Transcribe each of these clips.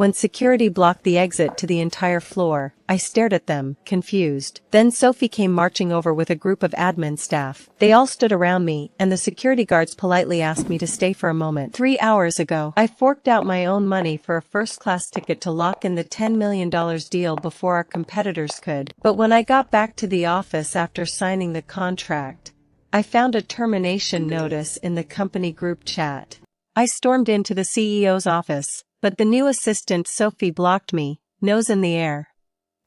When security blocked the exit to the entire floor, I stared at them, confused. Then Sophie came marching over with a group of admin staff. They all stood around me, and the security guards politely asked me to stay for a moment. 3 hours ago, I forked out my own money for a first-class ticket to lock in the $10 million deal before our competitors could. But when I got back to the office after signing the contract, I found a termination notice in the company group chat. I stormed into the CEO's office, but the new assistant Sophie blocked me, nose in the air.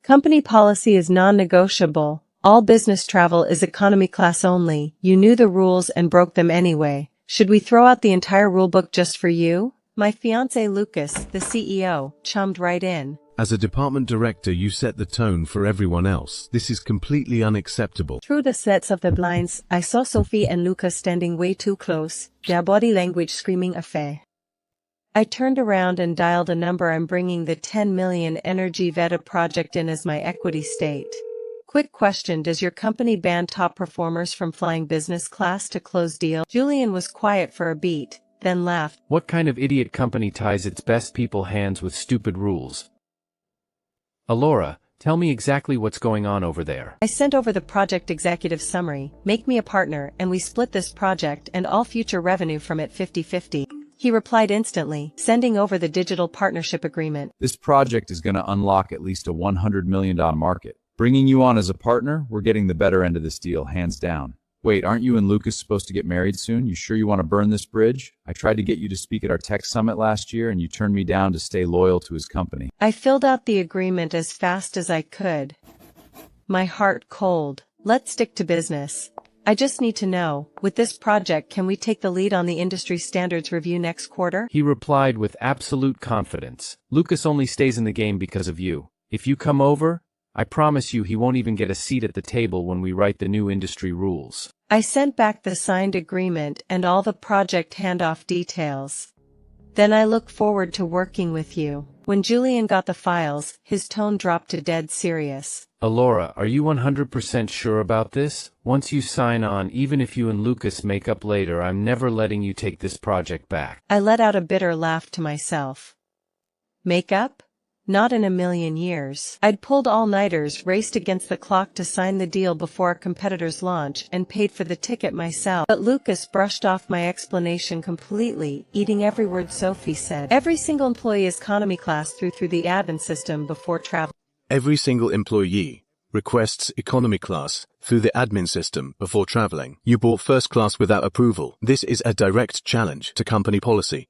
Company policy is non-negotiable. All business travel is economy class only. You knew the rules and broke them anyway. Should we throw out the entire rulebook just for you? My fiancé Lucas, the CEO, chummed right in. As a department director, you set the tone for everyone else. This is completely unacceptable. Through the slits of the blinds, I saw Sophie and Lucas standing way too close, their body language screaming affair. I turned around and dialed a number. I'm bringing the 10 million Energy Veta project in as my equity state. Quick question, does your company ban top performers from flying business class to close deal? Julian was quiet for a beat, then laughed. What kind of idiot company ties its best people hands with stupid rules? Alora, tell me exactly what's going on over there. I sent over the project executive summary. Make me a partner and we split this project and all future revenue from it 50-50. He replied instantly, sending over the digital partnership agreement. This project is going to unlock at least a $100 million market. Bringing you on as a partner, we're getting the better end of this deal, hands down. Wait, aren't you and Lucas supposed to get married soon? You sure you want to burn this bridge? I tried to get you to speak at our tech summit last year and you turned me down to stay loyal to his company. I filled out the agreement as fast as I could. My heart cold. Let's stick to business. I just need to know, with this project, can we take the lead on the industry standards review next quarter? He replied with absolute confidence. Lucas only stays in the game because of you. If you come over, I promise you he won't even get a seat at the table when we write the new industry rules. I sent back the signed agreement and all the project handoff details. Then I look forward to working with you. When Julian got the files, his tone dropped to dead serious. Alora, are you 100% sure about this? Once you sign on, even if you and Lucas make up later, I'm never letting you take this project back. I let out a bitter laugh to myself. Make up? Not in a million years. I'd pulled all-nighters, raced against the clock to sign the deal before our competitor's launch, and paid for the ticket myself. But Lucas brushed off my explanation completely, eating every word Sophie said. Every single employee is economy class through the admin system before travel. Every single employee requests economy class through the admin system before traveling. You bought first class without approval. This is a direct challenge to company policy.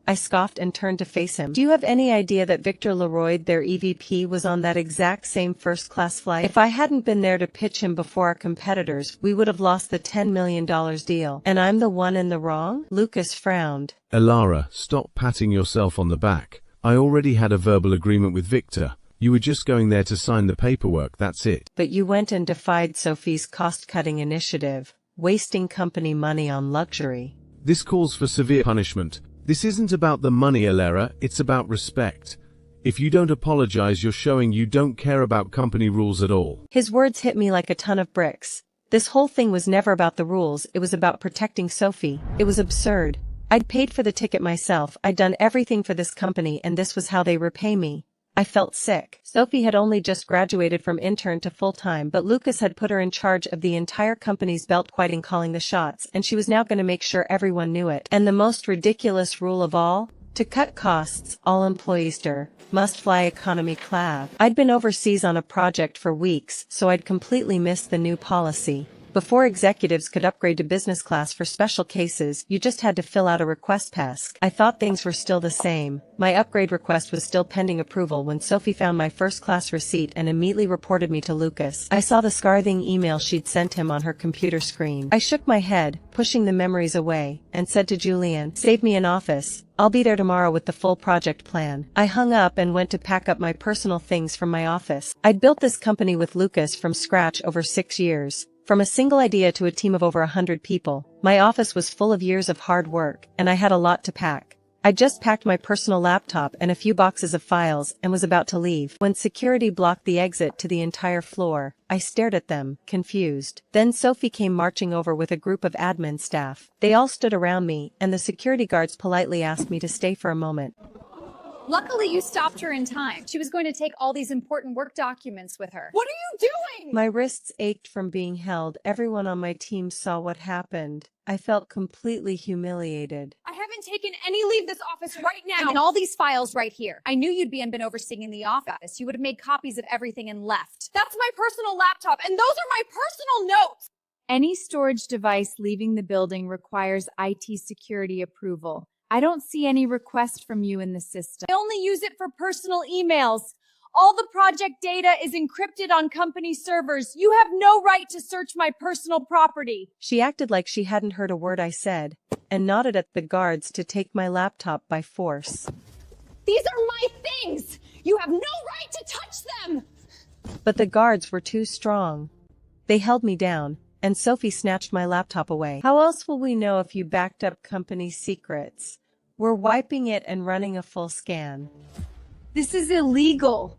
I scoffed and turned to face him. Do you have any idea that Victor Leroy, their EVP, was on that exact same first-class flight? If I hadn't been there to pitch him before our competitors, we would have lost the $10 million deal. And I'm the one in the wrong? Lucas frowned. Alara, stop patting yourself on the back. I already had a verbal agreement with Victor. You were just going there to sign the paperwork, that's it. But you went and defied Sophie's cost-cutting initiative, wasting company money on luxury. This calls for severe punishment. This isn't about the money, Alara, it's about respect. If you don't apologize, you're showing you don't care about company rules at all. His words hit me like a ton of bricks. This whole thing was never about the rules, it was about protecting Sophie. It was absurd. I'd paid for the ticket myself, I'd done everything for this company, and this was how they repay me. I felt sick. Sophie had only just graduated from intern to full-time, but Lucas had put her in charge of the entire company's belt quieting, calling the shots, and she was now going to make sure everyone knew it. And the most ridiculous rule of all? To cut costs, all employees must fly economy class. I'd been overseas on a project for weeks, so I'd completely missed the new policy. Before executives could upgrade to business class for special cases, you just had to fill out a request task. I thought things were still the same. My upgrade request was still pending approval when Sophie found my first-class receipt and immediately reported me to Lucas. I saw the scathing email she'd sent him on her computer screen. I shook my head, pushing the memories away, and said to Julian, "Save me an office. I'll be there tomorrow with the full project plan." I hung up and went to pack up my personal things from my office. I'd built this company with Lucas from scratch over 6 years. From a single idea to a team of over 100 people, my office was full of years of hard work, and I had a lot to pack. I just packed my personal laptop and a few boxes of files and was about to leave. When security blocked the exit to the entire floor, I stared at them, confused. Then Sophie came marching over with a group of admin staff. They all stood around me, and the security guards politely asked me to stay for a moment. Luckily, you stopped her in time. She was going to take all these important work documents with her. What are you doing? My wrists ached from being held. Everyone on my team saw what happened. I felt completely humiliated. I haven't taken any leave this office right now. And all these files right here. I knew you'd been overseeing the office. You would have made copies of everything and left. That's my personal laptop, and those are my personal notes. Any storage device leaving the building requires IT security approval. I don't see any request from you in the system. I only use it for personal emails. All the project data is encrypted on company servers. You have no right to search my personal property. She acted like she hadn't heard a word I said, and nodded at the guards to take my laptop by force. These are my things! You have no right to touch them! But the guards were too strong. They held me down, and Sophie snatched my laptop away. How else will we know if you backed up company secrets? We're wiping it and running a full scan. This is illegal.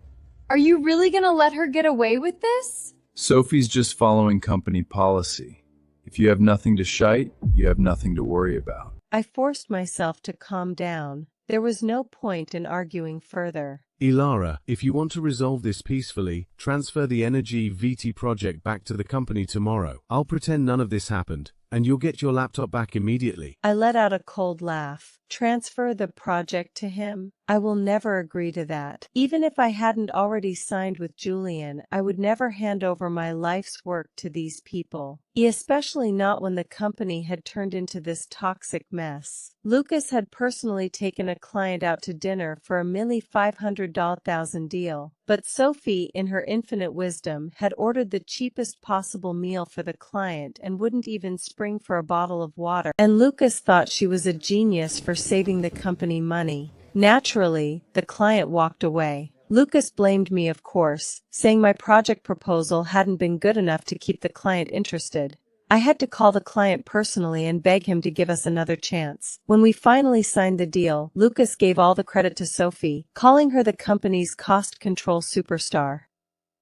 Are you really gonna let her get away with this? Sophie's just following company policy. If you have nothing to shite, you have nothing to worry about. I forced myself to calm down. There was no point in arguing further. Ilara, if you want to resolve this peacefully, transfer the Energy VT project back to the company tomorrow. I'll pretend none of this happened, and you'll get your laptop back immediately. I let out a cold laugh. Transfer the project to him? I will never agree to that. Even if I hadn't already signed with Julian, I would never hand over my life's work to these people. Especially not when the company had turned into this toxic mess. Lucas had personally taken a client out to dinner for a merely $500,000 deal. But Sophie, in her infinite wisdom, had ordered the cheapest possible meal for the client and wouldn't even spring for a bottle of water. And Lucas thought she was a genius for saving the company money. Naturally, the client walked away. Lucas blamed me, of course, saying my project proposal hadn't been good enough to keep the client interested. I had to call the client personally and beg him to give us another chance. When we finally signed the deal, Lucas gave all the credit to Sophie, calling her the company's cost control superstar.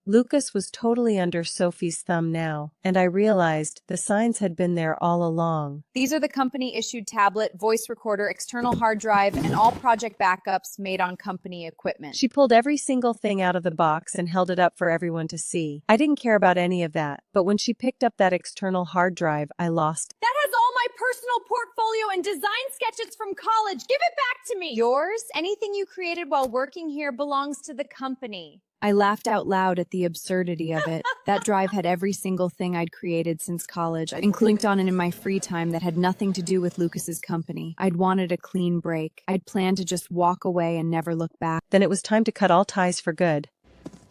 Lucas was totally under Sophie's thumb now, and I realized the signs had been there all along. These are the company-issued tablet, voice recorder, external hard drive, and all project backups made on company equipment. She pulled every single thing out of the box and held it up for everyone to see. I didn't care about any of that, but when she picked up that external hard drive, I lost. That has all my personal portfolio and design sketches from college. Give it back to me. Yours? Anything you created while working here belongs to the company. I laughed out loud at the absurdity of it. That drive had every single thing I'd created since college. I'd clicked on it in my free time that had nothing to do with Lucas's company. I'd wanted a clean break. I'd planned to just walk away and never look back. Then it was time to cut all ties for good.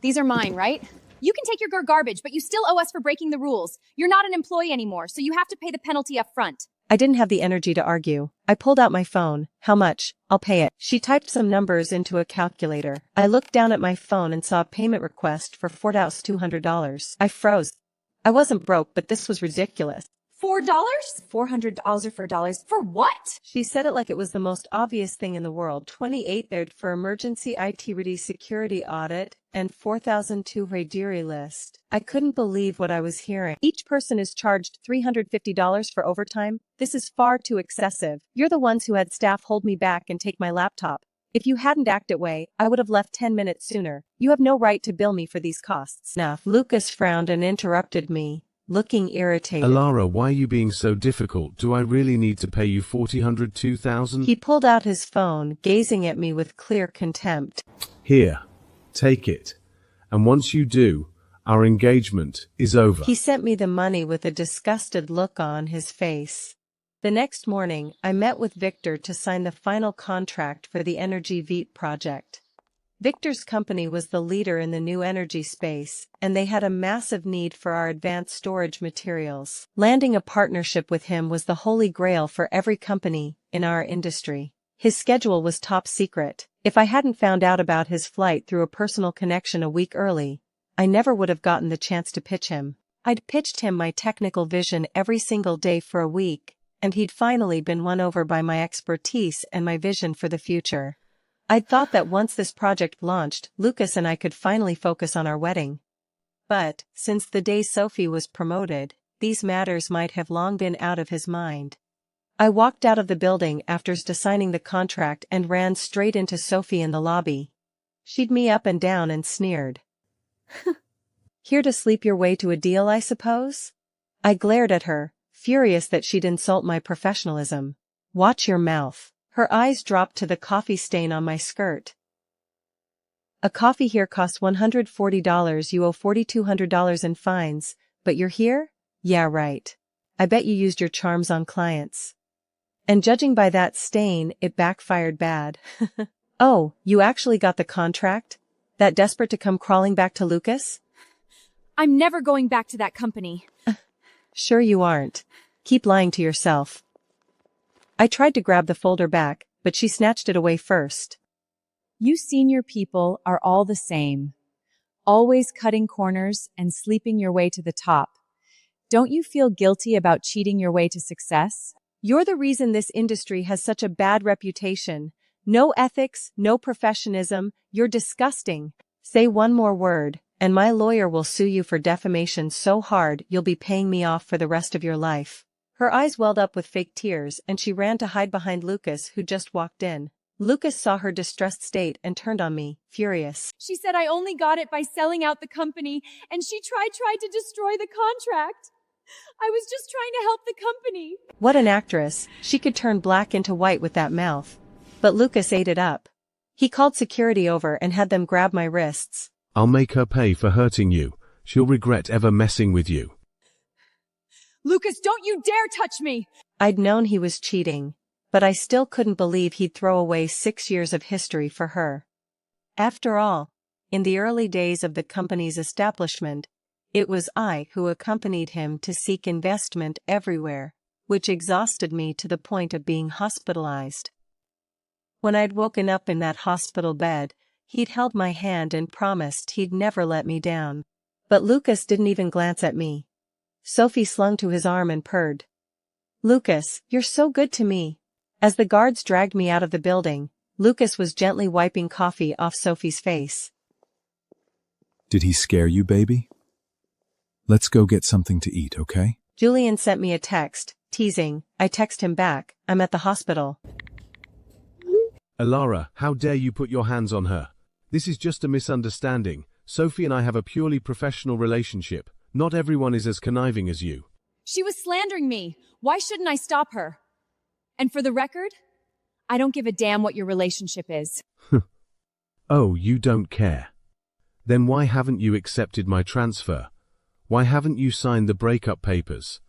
These are mine, right? You can take your garbage, but you still owe us for breaking the rules. You're not an employee anymore, so you have to pay the penalty up front. I didn't have the energy to argue. I pulled out my phone. How much? I'll pay it. She typed some numbers into a calculator. I looked down at my phone and saw a payment request for $4,200. I froze. I wasn't broke, but this was ridiculous. $4? $400 or $4? For what? She said it like it was the most obvious thing in the world. 28 there for emergency IT ready security audit and 4,002 Radiri list. I couldn't believe what I was hearing. Each person is charged $350 for overtime. This is far too excessive. You're the ones who had staff hold me back and take my laptop. If you hadn't acted that way, I would have left 10 minutes sooner. You have no right to bill me for these costs. Enough. Lucas frowned and interrupted me, looking irritated. Ilara, why are you being so difficult? Do I really need to pay you $2,000? He pulled out his phone, gazing at me with clear contempt. Here, take it. And once you do, our engagement is over. He sent me the money with a disgusted look on his face. The next morning, I met with Victor to sign the final contract for the Energy VT project. Victor's company was the leader in the new energy space, and they had a massive need for our advanced storage materials. Landing a partnership with him was the holy grail for every company in our industry. His schedule was top secret. If I hadn't found out about his flight through a personal connection a week early, I never would have gotten the chance to pitch him. I'd pitched him my technical vision every single day for a week, and he'd finally been won over by my expertise and my vision for the future. I'd thought that once this project launched, Lucas and I could finally focus on our wedding. But, since the day Sophie was promoted, these matters might have long been out of his mind. I walked out of the building after signing the contract and ran straight into Sophie in the lobby. She'd me up and down and sneered. Here to sleep your way to a deal, I suppose? I glared at her, furious that she'd insult my professionalism. Watch your mouth. Her eyes dropped to the coffee stain on my skirt. A coffee here costs $140, you owe $4,200 in fines, but you're here? Yeah, right. I bet you used your charms on clients. And judging by that stain, it backfired bad. Oh, you actually got the contract? That desperate to come crawling back to Lucas? I'm never going back to that company. Sure you aren't. Keep lying to yourself. I tried to grab the folder back, but she snatched it away first. You senior people are all the same. Always cutting corners and sleeping your way to the top. Don't you feel guilty about cheating your way to success? You're the reason this industry has such a bad reputation. No ethics, no professionalism, you're disgusting. Say one more word, and my lawyer will sue you for defamation so hard you'll be paying me off for the rest of your life. Her eyes welled up with fake tears and she ran to hide behind Lucas, who just walked in. Lucas saw her distressed state and turned on me, furious. She said I only got it by selling out the company, and she tried to destroy the contract. I was just trying to help the company. What an actress, she could turn black into white with that mouth. But Lucas ate it up. He called security over and had them grab my wrists. I'll make her pay for hurting you. She'll regret ever messing with you. Lucas, don't you dare touch me! I'd known he was cheating, but I still couldn't believe he'd throw away 6 years of history for her. After all, in the early days of the company's establishment, it was I who accompanied him to seek investment everywhere, which exhausted me to the point of being hospitalized. When I'd woken up in that hospital bed, he'd held my hand and promised he'd never let me down. But Lucas didn't even glance at me. Sophie slung to his arm and purred. Lucas, you're so good to me. As the guards dragged me out of the building, Lucas was gently wiping coffee off Sophie's face. Did he scare you, baby? Let's go get something to eat, okay? Julian sent me a text, teasing. I text him back, I'm at the hospital. Alara, how dare you put your hands on her? This is just a misunderstanding. Sophie and I have a purely professional relationship. Not everyone is as conniving as you. She was slandering me. Why shouldn't I stop her? And for the record, I don't give a damn what your relationship is. Oh, you don't care. Then why haven't you accepted my transfer? Why haven't you signed the breakup papers?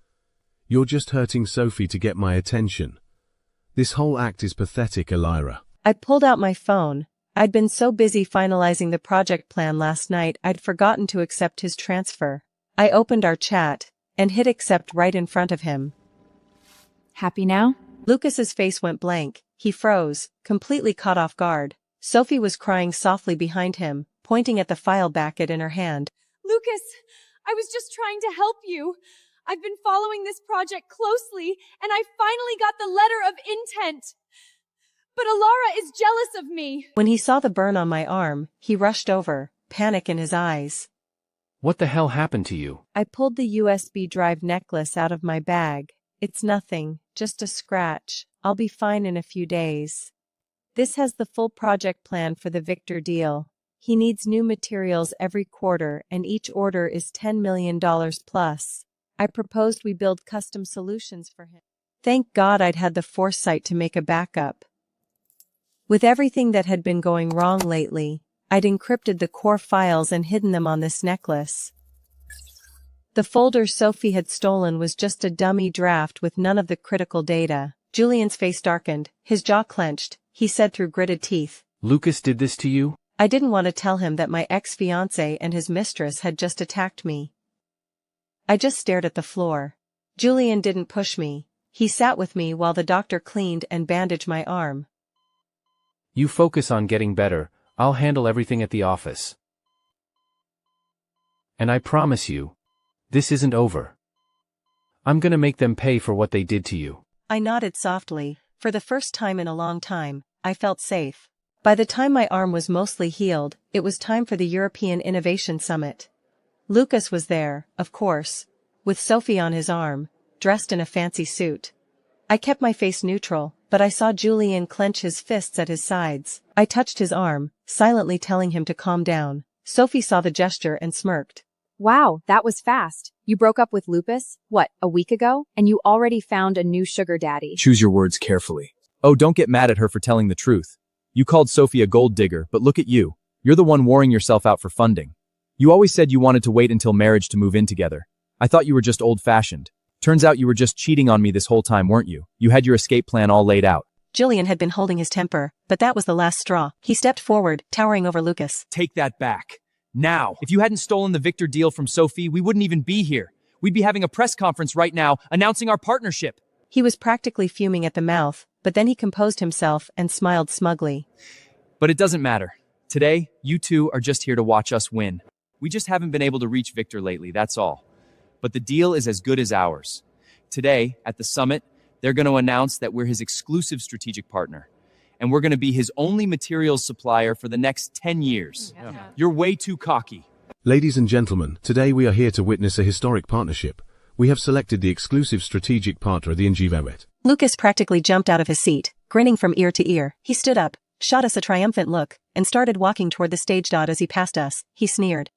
You're just hurting Sophie to get my attention. This whole act is pathetic, Elira. I pulled out my phone. I'd been so busy finalizing the project plan last night I'd forgotten to accept his transfer. I opened our chat and hit accept right in front of him. Happy now? Lucas's face went blank. He froze, completely caught off guard. Sophie was crying softly behind him, pointing at the file packet in her hand. Lucas, I was just trying to help you. I've been following this project closely, and I finally got the letter of intent. But Alara is jealous of me. When he saw the burn on my arm, he rushed over, panic in his eyes. What the hell happened to you? I pulled the USB drive necklace out of my bag. It's nothing, just a scratch. I'll be fine in a few days. This has the full project plan for the Victor deal. He needs new materials every quarter and each order is $10 million plus. I proposed we build custom solutions for him. Thank God I'd had the foresight to make a backup. With everything that had been going wrong lately, I'd encrypted the core files and hidden them on this necklace. The folder Sophie had stolen was just a dummy draft with none of the critical data. Julian's face darkened, his jaw clenched. He said through gritted teeth, Lucas did this to you? I didn't want to tell him that my ex-fiancé and his mistress had just attacked me. I just stared at the floor. Julian didn't push me. He sat with me while the doctor cleaned and bandaged my arm. You focus on getting better. I'll handle everything at the office. And I promise you, this isn't over. I'm gonna make them pay for what they did to you. I nodded softly. For the first time in a long time, I felt safe. By the time my arm was mostly healed, it was time for the European Innovation Summit. Lucas was there, of course, with Sophie on his arm, dressed in a fancy suit. I kept my face neutral, but I saw Julian clench his fists at his sides. I touched his arm, silently telling him to calm down. Sophie saw the gesture and smirked. Wow, that was fast. You broke up with Lucas, what, a week ago? And you already found a new sugar daddy. Choose your words carefully. Oh, don't get mad at her for telling the truth. You called Sophie a gold digger, but look at you. You're the one warring yourself out for funding. You always said you wanted to wait until marriage to move in together. I thought you were just old-fashioned. Turns out you were just cheating on me this whole time, weren't you? You had your escape plan all laid out. Julian had been holding his temper, but that was the last straw. He stepped forward, towering over Lucas. Take that back. Now, if you hadn't stolen the Victor deal from Sophie, we wouldn't even be here. We'd be having a press conference right now, announcing our partnership. He was practically fuming at the mouth, but then he composed himself and smiled smugly. But it doesn't matter. Today, you two are just here to watch us win. We just haven't been able to reach Victor lately, that's all. But the deal is as good as ours. Today, at the summit, they're going to announce that we're his exclusive strategic partner. And we're going to be his only materials supplier for the next 10 years. You're way too cocky. Ladies and gentlemen, today we are here to witness a historic partnership. We have selected the exclusive strategic partner of the Viewerdiscretion. Lucas practically jumped out of his seat, grinning from ear to ear. He stood up, shot us a triumphant look, and started walking toward the stage. As he passed us, he sneered.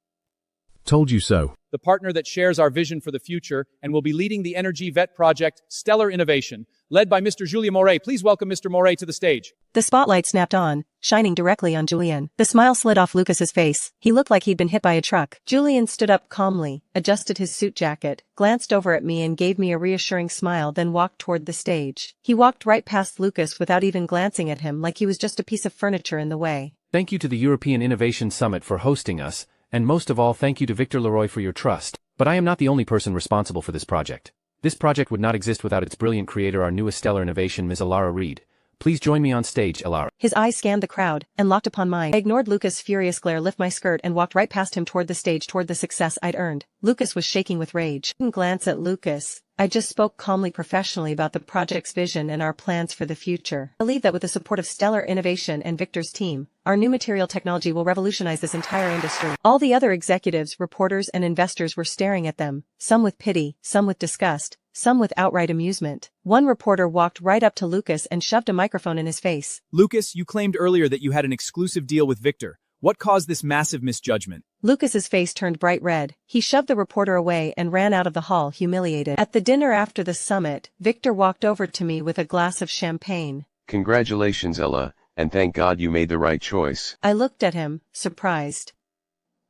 Told you so. The partner that shares our vision for the future and will be leading the Energy Vet project, Stellar Innovation, led by Mr. Julien Moret. Please welcome Mr. Moret to the stage. The spotlight snapped on, shining directly on Julien. The smile slid off Lucas's face. He looked like he'd been hit by a truck. Julien stood up calmly, adjusted his suit jacket, glanced over at me and gave me a reassuring smile, then walked toward the stage. He walked right past Lucas without even glancing at him, like he was just a piece of furniture in the way. Thank you to the European Innovation Summit for hosting us, and most of all thank you to Victor Leroy for your trust. But I am not the only person responsible for this project. This project would not exist without its brilliant creator, our newest stellar innovation, Ms. Alara Reed. Please join me on stage, Alara. His eyes scanned the crowd, and locked upon mine. I ignored Lucas' furious glare, lift my skirt and walked right past him toward the stage, toward the success I'd earned. Lucas was shaking with rage. I didn't glance at Lucas. I just spoke calmly, professionally about the project's vision and our plans for the future. I believe that with the support of Stellar Innovation and Victor's team, our new material technology will revolutionize this entire industry. All the other executives, reporters, and investors were staring at them, some with pity, some with disgust, some with outright amusement. One reporter walked right up to Lucas and shoved a microphone in his face. Lucas, you claimed earlier that you had an exclusive deal with Victor. What caused this massive misjudgment? Lucas's face turned bright red. He shoved the reporter away and ran out of the hall, humiliated. At the dinner after the summit, Victor walked over to me with a glass of champagne. Congratulations, Ella, and thank God you made the right choice. I looked at him, surprised.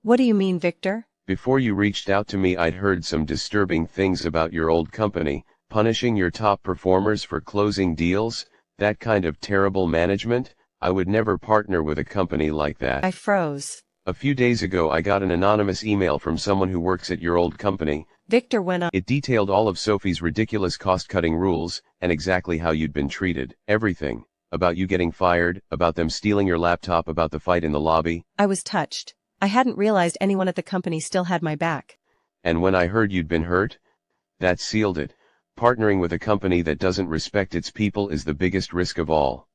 What do you mean, Victor? Before you reached out to me, I'd heard some disturbing things about your old company, punishing your top performers for closing deals, that kind of terrible management. I would never partner with a company like that. I froze. A few days ago I got an anonymous email from someone who works at your old company. Victor went on. It detailed all of Sophie's ridiculous cost-cutting rules, and exactly how you'd been treated. Everything. About you getting fired, about them stealing your laptop, about the fight in the lobby. I was touched. I hadn't realized anyone at the company still had my back. And when I heard you'd been hurt, that sealed it. Partnering with a company that doesn't respect its people is the biggest risk of all.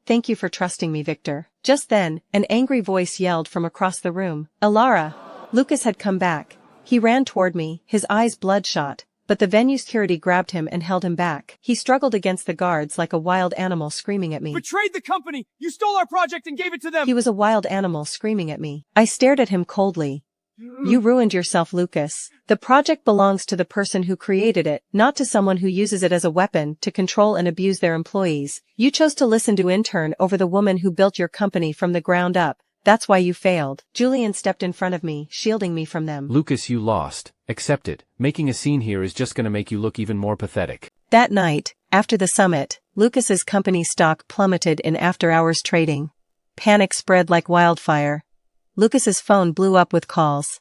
Thank you for trusting me, Victor. Just then, an angry voice yelled from across the room. Alara! Lucas had come back. He ran toward me, his eyes bloodshot, but the venue security grabbed him and held him back. He struggled against the guards like a wild animal, screaming at me. Betrayed the company! You stole our project and gave it to them! He was a wild animal, screaming at me. I stared at him coldly. You ruined yourself, Lucas. The project belongs to the person who created it, not to someone who uses it as a weapon to control and abuse their employees. You chose to listen to intern over the woman who built your company from the ground up. That's why you failed. Julien stepped in front of me, shielding me from them. Lucas, you lost. Accept it. Making a scene here is just gonna make you look even more pathetic. That night, after the summit, Lucas's company stock plummeted in after-hours trading. Panic spread like wildfire. Lucas's phone blew up with calls.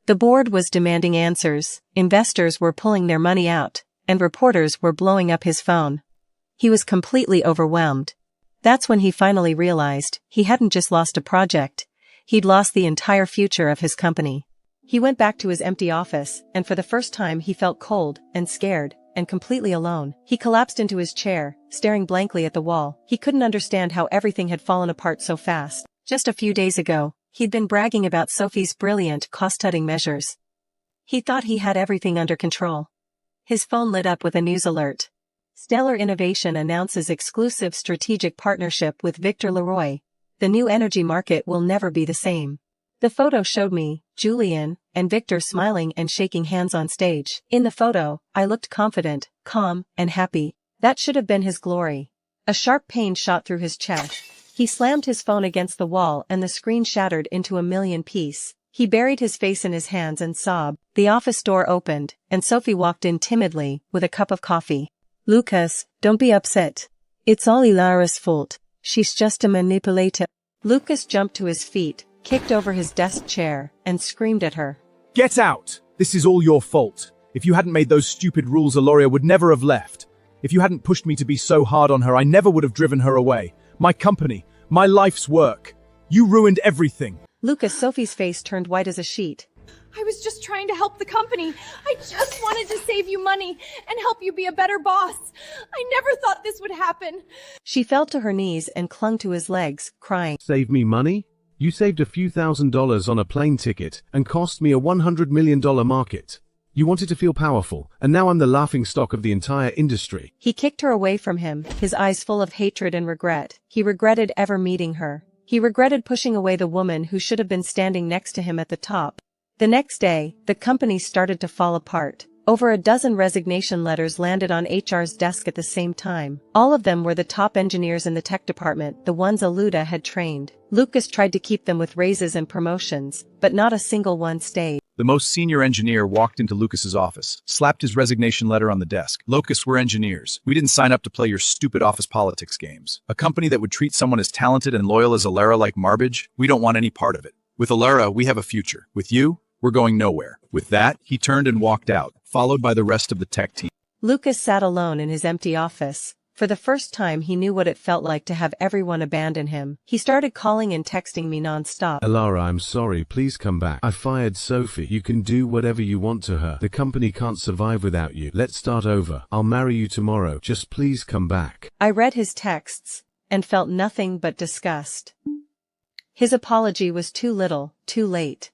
The board was demanding answers, investors were pulling their money out, and reporters were blowing up his phone. He was completely overwhelmed. That's when he finally realized he hadn't just lost a project, he'd lost the entire future of his company. He went back to his empty office, and for the first time he felt cold and scared and completely alone. He collapsed into his chair, staring blankly at the wall. He couldn't understand how everything had fallen apart so fast. Just a few days ago, he'd been bragging about Sophie's brilliant cost-cutting measures. He thought he had everything under control. His phone lit up with a news alert. Stellar Innovation announces exclusive strategic partnership with Victor Leroy. The new energy market will never be the same. The photo showed me, Julian, and Victor smiling and shaking hands on stage. In the photo, I looked confident, calm, and happy. That should have been his glory. A sharp pain shot through his chest. He slammed his phone against the wall and the screen shattered into a million pieces. He buried his face in his hands and sobbed. The office door opened, and Sophie walked in timidly, with a cup of coffee. "Lucas, don't be upset. It's all Ilara's fault. She's just a manipulator." Lucas jumped to his feet, kicked over his desk chair, and screamed at her. Get out! This is all your fault. If you hadn't made those stupid rules, Aloria would never have left. If you hadn't pushed me to be so hard on her, I never would have driven her away. My company, my life's work. You ruined everything. Lucas, Sophie's face turned white as a sheet. I was just trying to help the company. I just wanted to save you money and help you be a better boss. I never thought this would happen. She fell to her knees and clung to his legs, crying. Save me money? You saved a few $1,000s on a plane ticket and cost me a $100 million market. You wanted to feel powerful, and now I'm the laughingstock of the entire industry. He kicked her away from him, his eyes full of hatred and regret. He regretted ever meeting her. He regretted pushing away the woman who should have been standing next to him at the top. The next day, the company started to fall apart. Over a dozen resignation letters landed on HR's desk at the same time. All of them were the top engineers in the tech department, the ones Aluda had trained. Lucas tried to keep them with raises and promotions, but not a single one stayed. The most senior engineer walked into Lucas's office, slapped his resignation letter on the desk. "Lucas, we're engineers. We didn't sign up to play your stupid office politics games. A company that would treat someone as talented and loyal as Alara like Marbage, we don't want any part of it. With Alara, we have a future. With you, we're going nowhere." With that, he turned and walked out, followed by the rest of the tech team. Lucas sat alone in his empty office. For the first time he knew what it felt like to have everyone abandon him. He started calling and texting me non-stop. Alara, I'm sorry, please come back. I fired Sophie. You can do whatever you want to her. The company can't survive without you. Let's start over. I'll marry you tomorrow. Just please come back. I read his texts, and felt nothing but disgust. His apology was too little, too late.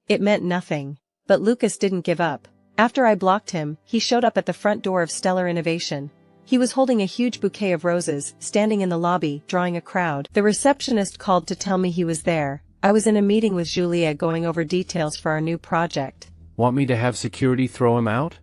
It meant nothing. But Lucas didn't give up. After I blocked him, he showed up at the front door of Stellar Innovation. He was holding a huge bouquet of roses, standing in the lobby, drawing a crowd. The receptionist called to tell me he was there. I was in a meeting with Julia going over details for our new project. Want me to have security throw him out?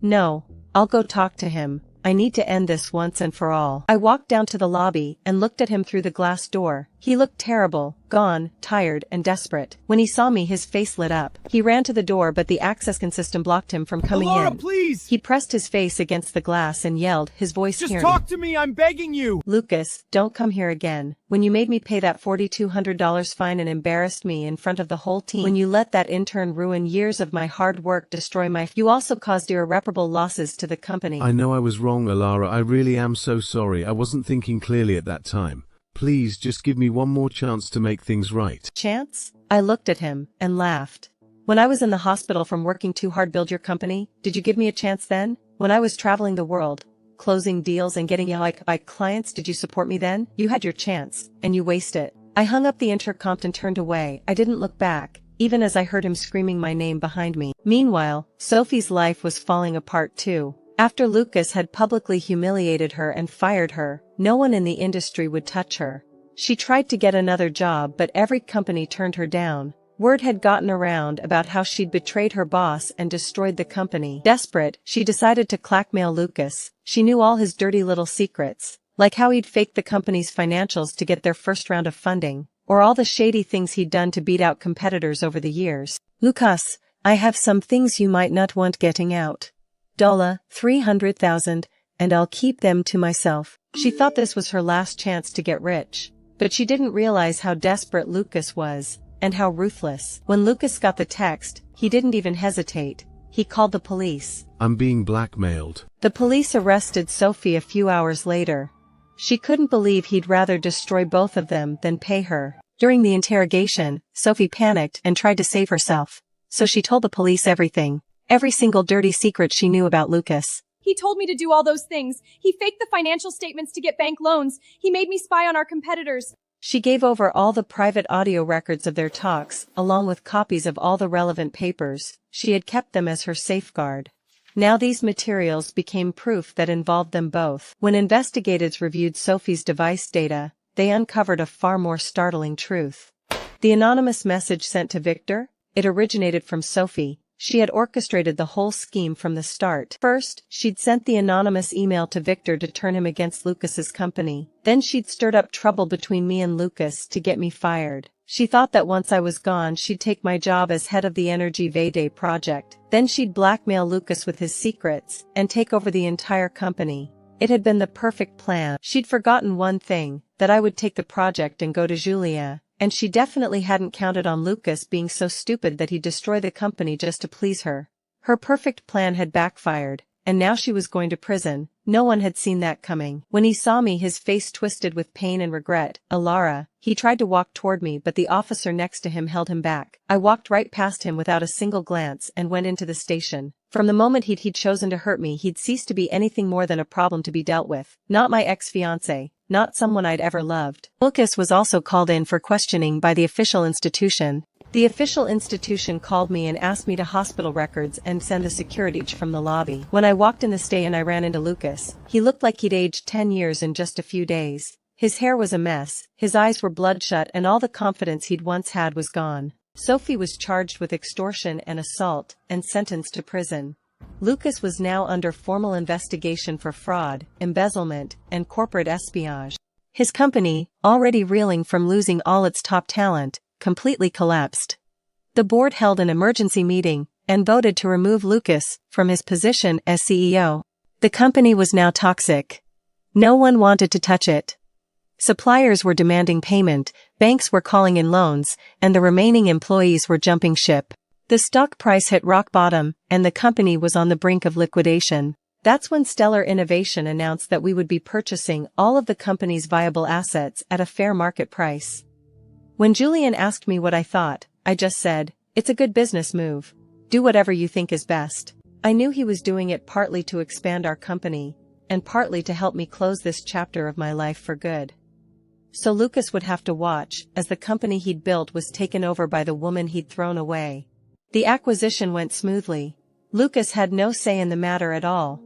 No, I'll go talk to him. I need to end this once and for all. I walked down to the lobby and looked at him through the glass door. He looked terrible, gone, tired, and desperate. When he saw me, his face lit up. He ran to the door, but the access system blocked him from coming Alara, in. please! He pressed his face against the glass and yelled, his voice Just tearing. talk to me, I'm begging you! "Lucas, don't come here again. When you made me pay that $4,200 fine and embarrassed me in front of the whole team. When you let that intern ruin years of my hard work, destroy my... You also caused irreparable losses to the company." I know I was wrong, Alara. I really am so sorry. I wasn't thinking clearly at that time. Please just give me one more chance to make things right. Chance? I looked at him and laughed. When I was in the hospital from working too hard to build your company, did you give me a chance then? When I was traveling the world, closing deals and getting by clients, did you support me then? You had your chance, and you wasted it. I hung up the intercom and turned away. I didn't look back, even as I heard him screaming my name behind me. Meanwhile, Sophie's life was falling apart too. After Lucas had publicly humiliated her and fired her, no one in the industry would touch her. She tried to get another job, but every company turned her down. Word had gotten around about how she'd betrayed her boss and destroyed the company. Desperate, she decided to blackmail Lucas. She knew all his dirty little secrets, like how he'd faked the company's financials to get their first round of funding, or all the shady things he'd done to beat out competitors over the years. "Lucas, I have some things you might not want getting out. $300,000, and I'll keep them to myself." She thought this was her last chance to get rich. But she didn't realize how desperate Lucas was, and how ruthless. When Lucas got the text, he didn't even hesitate. He called the police. I'm being blackmailed. The police arrested Sophie a few hours later. She couldn't believe he'd rather destroy both of them than pay her. During the interrogation, Sophie panicked and tried to save herself. So she told the police everything. Every single dirty secret she knew about Lucas. He told me to do all those things. He faked the financial statements to get bank loans. He made me spy on our competitors. She gave over all the private audio records of their talks, along with copies of all the relevant papers. She had kept them as her safeguard. Now these materials became proof that involved them both. When investigators reviewed Sophie's device data, they uncovered a far more startling truth. The anonymous message sent to Victor? It originated from Sophie. She had orchestrated the whole scheme from the start. First, she'd sent the anonymous email to Victor to turn him against Lucas's company. Then she'd stirred up trouble between me and Lucas to get me fired. She thought that once I was gone she'd take my job as head of the Energy Vede project. Then she'd blackmail Lucas with his secrets and take over the entire company. It had been the perfect plan. She'd forgotten one thing, that I would take the project and go to Julia. And she definitely hadn't counted on Lucas being so stupid that he'd destroy the company just to please her. Her perfect plan had backfired, and now she was going to prison. No one had seen that coming. When he saw me, his face twisted with pain and regret. Alara, he tried to walk toward me, but the officer next to him held him back. I walked right past him without a single glance and went into the station. From the moment he'd chosen to hurt me, he'd ceased to be anything more than a problem to be dealt with. Not my ex-fiancé. Not someone I'd ever loved. Lucas was also called in for questioning by the official institution. The official institution called me and asked me to hospital records and send the security from the lobby. When I walked in the station I ran into Lucas. He looked like he'd aged 10 years in just a few days. His hair was a mess, his eyes were bloodshot, and all the confidence he'd once had was gone. Sophie was charged with extortion and assault and sentenced to prison. Lucas was now under formal investigation for fraud, embezzlement, and corporate espionage. His company, already reeling from losing all its top talent, completely collapsed. The board held an emergency meeting and voted to remove Lucas from his position as CEO. The company was now toxic. No one wanted to touch it. Suppliers were demanding payment, banks were calling in loans, and the remaining employees were jumping ship. The stock price hit rock bottom, and the company was on the brink of liquidation. That's when Stellar Innovation announced that we would be purchasing all of the company's viable assets at a fair market price. When Julian asked me what I thought, I just said, "It's a good business move. Do whatever you think is best." I knew he was doing it partly to expand our company, and partly to help me close this chapter of my life for good. So Lucas would have to watch as the company he'd built was taken over by the woman he'd thrown away. The acquisition went smoothly. Lucas had no say in the matter at all.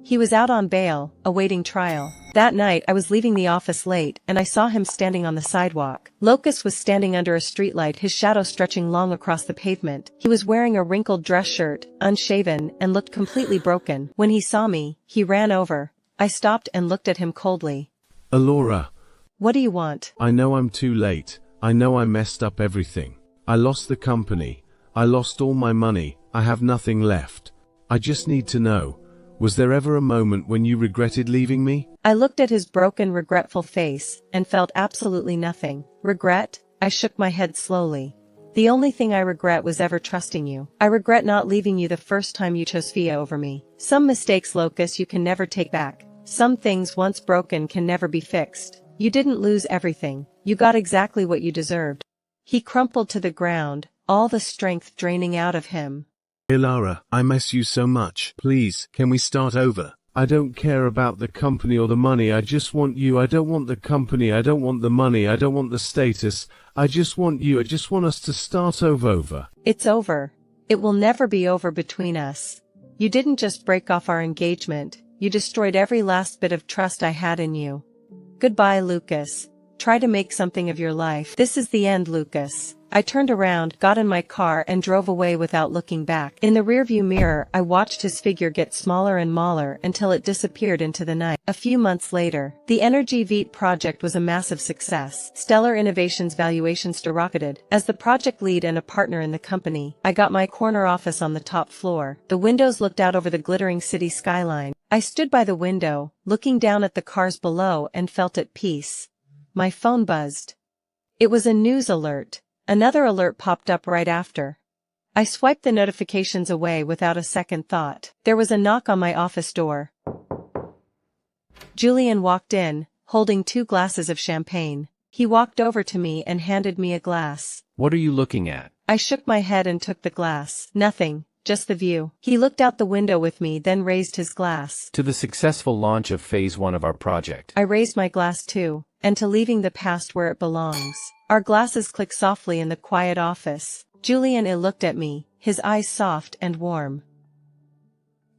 He was out on bail, awaiting trial. That night I was leaving the office late and I saw him standing on the sidewalk. Lucas was standing under a streetlight, his shadow stretching long across the pavement. He was wearing a wrinkled dress shirt, unshaven, and looked completely broken. When he saw me, he ran over. I stopped and looked at him coldly. Alora. What do you want? I know I'm too late. I know I messed up everything. I lost the company. I lost all my money. I have nothing left. I just need to know, was there ever a moment when you regretted leaving me? I looked at his broken, regretful face and felt absolutely nothing. Regret? I shook my head slowly. The only thing I regret was ever trusting you. I regret not leaving you the first time you chose Fia over me. Some mistakes, Lucas, you can never take back. Some things once broken can never be fixed. You didn't lose everything. You got exactly what you deserved. He crumpled to the ground, all the strength draining out of him. Lara, I miss you so much. Please, can we start over? I don't care about the company or the money. I just want you. I don't want the company. I don't want the money. I don't want the status. I just want you. I just want us to start over. It's over. It will never be over between us. You didn't just break off our engagement. You destroyed every last bit of trust I had in you. Goodbye, Lucas. Try to make something of your life. This is the end, Lucas. I turned around, got in my car and drove away without looking back. In the rearview mirror, I watched his figure get smaller and smaller until it disappeared into the night. A few months later, the Energy Vede project was a massive success. Stellar Innovation's valuations skyrocketed. As the project lead and a partner in the company, I got my corner office on the top floor. The windows looked out over the glittering city skyline. I stood by the window, looking down at the cars below and felt at peace. My phone buzzed. It was a news alert. Another alert popped up right after. I swiped the notifications away without a second thought. There was a knock on my office door. Julian walked in, holding 2 glasses of champagne. He walked over to me and handed me a glass. What are you looking at? I shook my head and took the glass. Nothing, just the view. He looked out the window with me, then raised his glass. To the successful launch of Phase 1 of our project. I raised my glass too, and to leaving the past where it belongs. Our glasses clicked softly in the quiet office. Julian looked at me, his eyes soft and warm.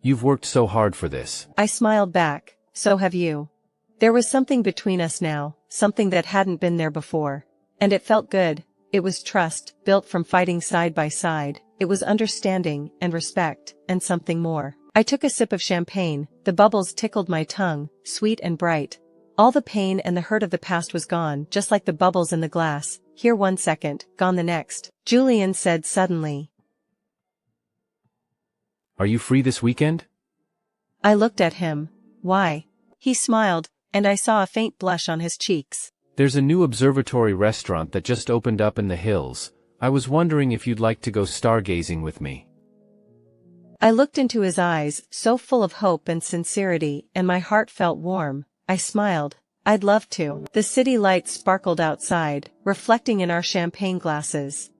You've worked so hard for this. I smiled back. So have you. There was something between us now, something that hadn't been there before. And it felt good. It was trust, built from fighting side by side. It was understanding and respect, and something more. I took a sip of champagne. The bubbles tickled my tongue, sweet and bright. All the pain and the hurt of the past was gone, just like the bubbles in the glass. Here 1 second, gone the next. Julian said suddenly. Are you free this weekend? I looked at him. Why? He smiled, and I saw a faint blush on his cheeks. There's a new observatory restaurant that just opened up in the hills. I was wondering if you'd like to go stargazing with me. I looked into his eyes, so full of hope and sincerity, and my heart felt warm. I smiled. I'd love to. The city lights sparkled outside, reflecting in our champagne glasses.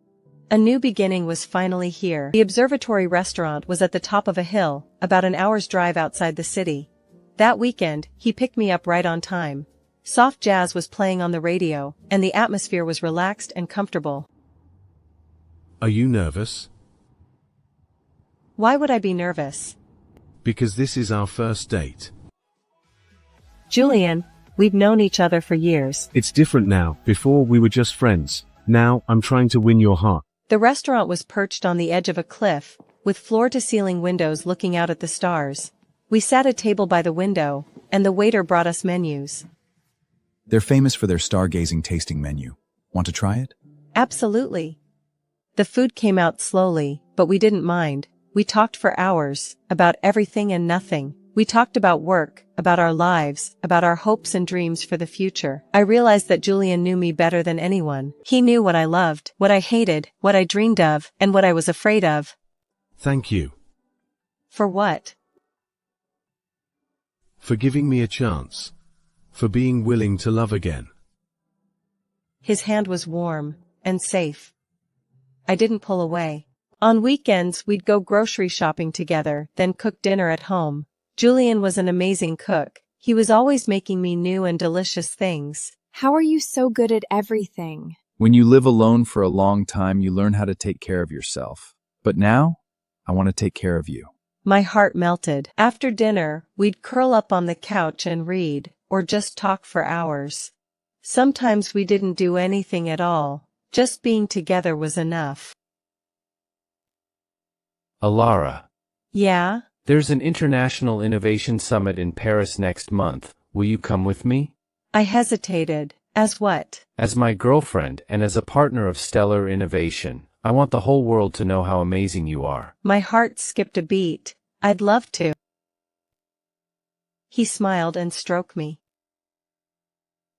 A new beginning was finally here. The observatory restaurant was at the top of a hill, about an hour's drive outside the city. That weekend, he picked me up right on time. Soft jazz was playing on the radio, and the atmosphere was relaxed and comfortable. Are you nervous? Why would I be nervous? Because this is our first date. Julian, we've known each other for years. It's different now. Before we were just friends. Now, I'm trying to win your heart. The restaurant was perched on the edge of a cliff, with floor-to-ceiling windows looking out at the stars. We sat at a table by the window, and the waiter brought us menus. They're famous for their stargazing tasting menu. Want to try it? Absolutely. The food came out slowly, but we didn't mind. We talked for hours, about everything and nothing. We talked about work, about our lives, about our hopes and dreams for the future. I realized that Julian knew me better than anyone. He knew what I loved, what I hated, what I dreamed of, and what I was afraid of. Thank you. For what? For giving me a chance. For being willing to love again. His hand was warm and safe. I didn't pull away. On weekends we'd go grocery shopping together, then cook dinner at home. Julian was an amazing cook. He was always making me new and delicious things. How are you so good at everything? When you live alone for a long time, you learn how to take care of yourself. But now, I want to take care of you. My heart melted. After dinner, we'd curl up on the couch and read, or just talk for hours. Sometimes we didn't do anything at all. Just being together was enough. Alara. Yeah? There's an International Innovation Summit in Paris next month. Will you come with me? I hesitated. As what? As my girlfriend and as a partner of stellar innovation. I want the whole world to know how amazing you are. My heart skipped a beat. I'd love to. He smiled and stroked me.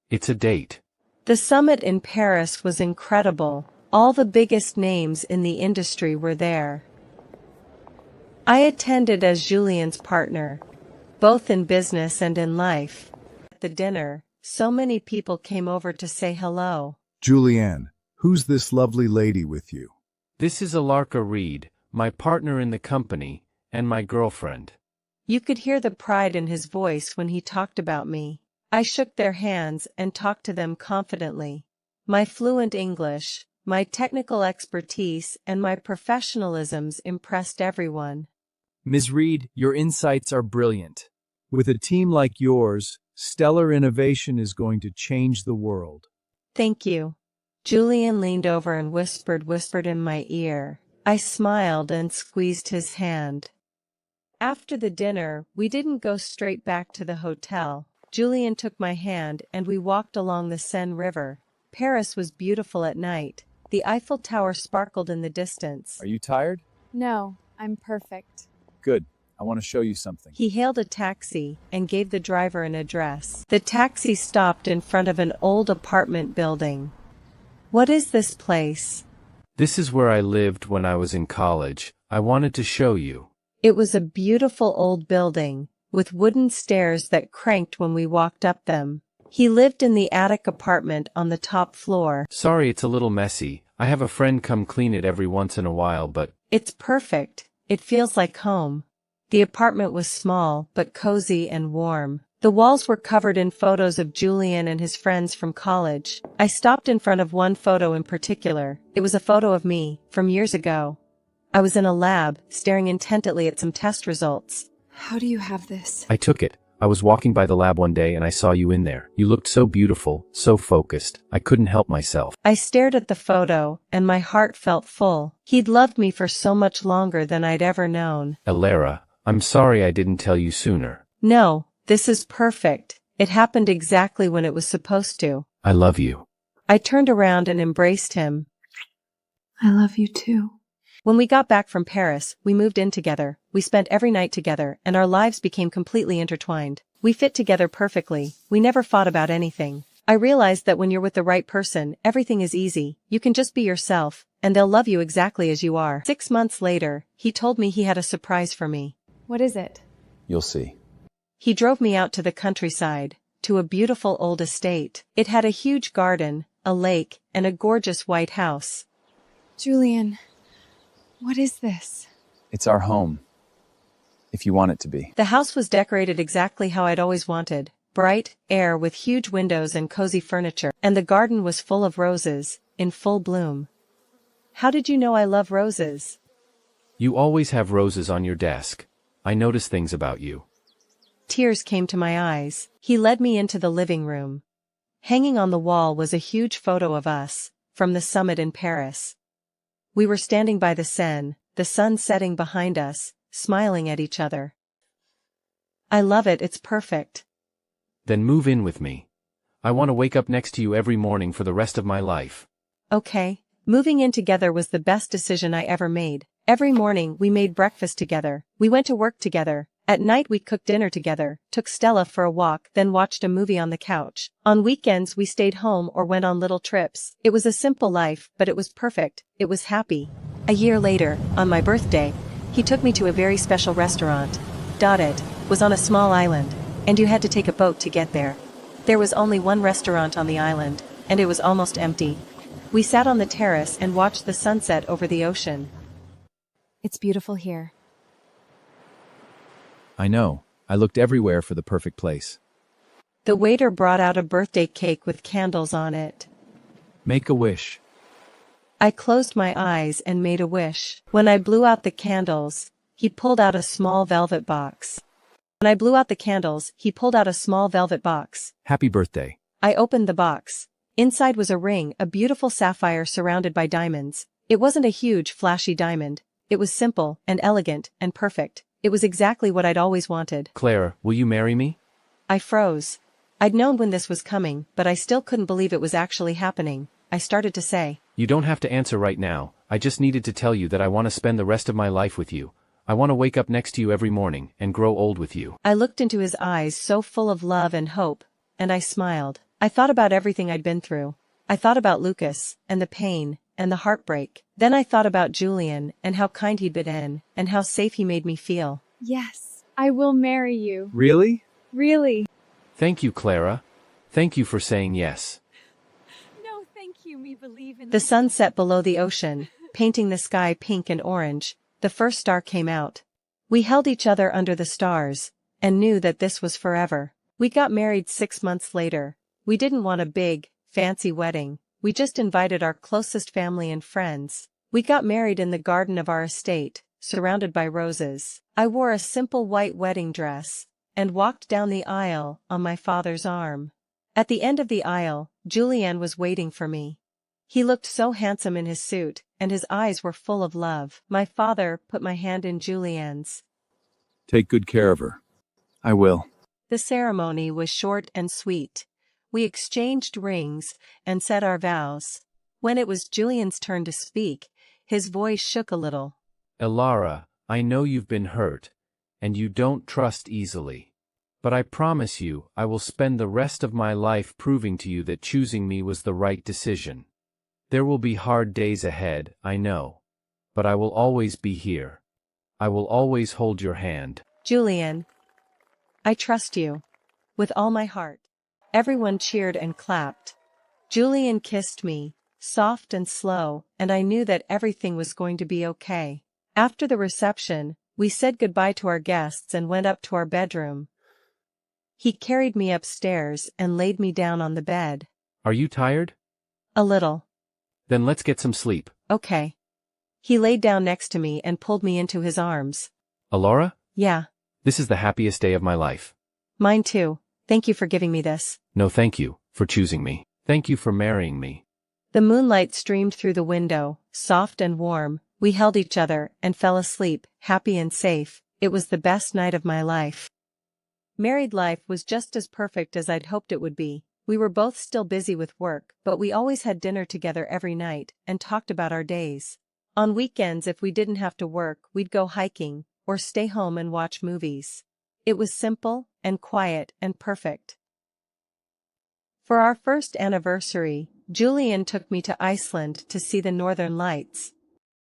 It's a date. The summit in Paris was incredible. All the biggest names in the industry were there. I attended as Julian's partner, both in business and in life. At the dinner, so many people came over to say hello. Julianne, who's this lovely lady with you? This is Alarka Reed, my partner in the company, and my girlfriend. You could hear the pride in his voice when he talked about me. I shook their hands and talked to them confidently. My fluent English, my technical expertise, and my professionalisms impressed everyone. Ms. Reed, your insights are brilliant. With a team like yours, stellar innovation is going to change the world. Thank you. Julian leaned over and whispered in my ear. I smiled and squeezed his hand. After the dinner, we didn't go straight back to the hotel. Julian took my hand and we walked along the Seine River. Paris was beautiful at night. The Eiffel Tower sparkled in the distance. Are you tired? No, I'm perfect. Good. I want to show you something. He hailed a taxi and gave the driver an address. The taxi stopped in front of an old apartment building. What is this place? This is where I lived when I was in college. I wanted to show you. It was a beautiful old building, with wooden stairs that cranked when we walked up them. He lived in the attic apartment on the top floor. Sorry it's a little messy. I have a friend come clean it every once in a while, but... It's perfect. It feels like home. The apartment was small, but cozy and warm. The walls were covered in photos of Julian and his friends from college. I stopped in front of one photo in particular. It was a photo of me, from years ago. I was in a lab, staring intently at some test results. How do you have this? I took it. I was walking by the lab one day and I saw you in there. You looked so beautiful, so focused. I couldn't help myself. I stared at the photo, and my heart felt full. He'd loved me for so much longer than I'd ever known. Alara, I'm sorry I didn't tell you sooner. No, this is perfect. It happened exactly when it was supposed to. I love you. I turned around and embraced him. I love you too. When we got back from Paris, we moved in together. We spent every night together, and our lives became completely intertwined. We fit together perfectly. We never fought about anything. I realized that when you're with the right person, everything is easy. You can just be yourself, and they'll love you exactly as you are. 6 months later, he told me he had a surprise for me. What is it? You'll see. He drove me out to the countryside, to a beautiful old estate. It had a huge garden, a lake, and a gorgeous white house. Julian, what is this? It's our home. If you want it to be. The house was decorated exactly how I'd always wanted. Bright, air with huge windows and cozy furniture, and the garden was full of roses, in full bloom. How did you know I love roses? You always have roses on your desk. I notice things about you. Tears came to my eyes. He led me into the living room. Hanging on the wall was a huge photo of us, from the summit in Paris. We were standing by the Seine, the sun setting behind us, smiling at each other. I love it, it's perfect. Then move in with me. I want to wake up next to you every morning for the rest of my life. Okay. Moving in together was the best decision I ever made. Every morning we made breakfast together. We went to work together. At night we cooked dinner together, took Stella for a walk, then watched a movie on the couch. On weekends we stayed home or went on little trips. It was a simple life, but it was perfect. It was happy. A year later, on my birthday, he took me to a very special restaurant. It was on a small island, and you had to take a boat to get there. There was only one restaurant on the island, and it was almost empty. We sat on the terrace and watched the sunset over the ocean. It's beautiful here. I know. I looked everywhere for the perfect place. The waiter brought out a birthday cake with candles on it. Make a wish. I closed my eyes and made a wish. When I blew out the candles, he pulled out a small velvet box. Happy birthday. I opened the box. Inside was a ring, a beautiful sapphire surrounded by diamonds. It wasn't a huge, flashy diamond. It was simple, and elegant, and perfect. It was exactly what I'd always wanted. Claire, will you marry me? I froze. I'd known when this was coming, but I still couldn't believe it was actually happening. I started to say. You don't have to answer right now. I just needed to tell you that I want to spend the rest of my life with you. I want to wake up next to you every morning, and grow old with you. I looked into his eyes so full of love and hope, and I smiled. I thought about everything I'd been through. I thought about Lucas, and the pain, and the heartbreak. Then I thought about Julian, and how kind he'd been, and how safe he made me feel. Yes, I will marry you. Really? Really. Thank you, Clara. Thank you for saying yes. No, thank you, me believe in The sun set below the ocean, painting the sky pink and orange. The first star came out. We held each other under the stars, and knew that this was forever. We got married 6 months later. We didn't want a big, fancy wedding. We just invited our closest family and friends. We got married in the garden of our estate, surrounded by roses. I wore a simple white wedding dress, and walked down the aisle on my father's arm. At the end of the aisle, Julian was waiting for me. He looked so handsome in his suit, and his eyes were full of love. My father put my hand in Julian's. Take good care of her. I will. The ceremony was short and sweet. We exchanged rings and said our vows. When it was Julian's turn to speak, his voice shook a little. Alara, I know you've been hurt, and you don't trust easily. But I promise you, I will spend the rest of my life proving to you that choosing me was the right decision. There will be hard days ahead, I know. But I will always be here. I will always hold your hand. Julian, I trust you. With all my heart. Everyone cheered and clapped. Julian kissed me, soft and slow, and I knew that everything was going to be okay. After the reception, we said goodbye to our guests and went up to our bedroom. He carried me upstairs and laid me down on the bed. Are you tired? A little. Then let's get some sleep. Okay. He laid down next to me and pulled me into his arms. Alara? Yeah. This is the happiest day of my life. Mine too. Thank you for giving me this. No, thank you for choosing me. Thank you for marrying me. The moonlight streamed through the window, soft and warm. We held each other and fell asleep, happy and safe. It was the best night of my life. Married life was just as perfect as I'd hoped it would be. We were both still busy with work, but we always had dinner together every night and talked about our days. On weekends, if we didn't have to work, we'd go hiking or stay home and watch movies. It was simple and quiet and perfect. For our first anniversary, Julian took me to Iceland to see the northern lights.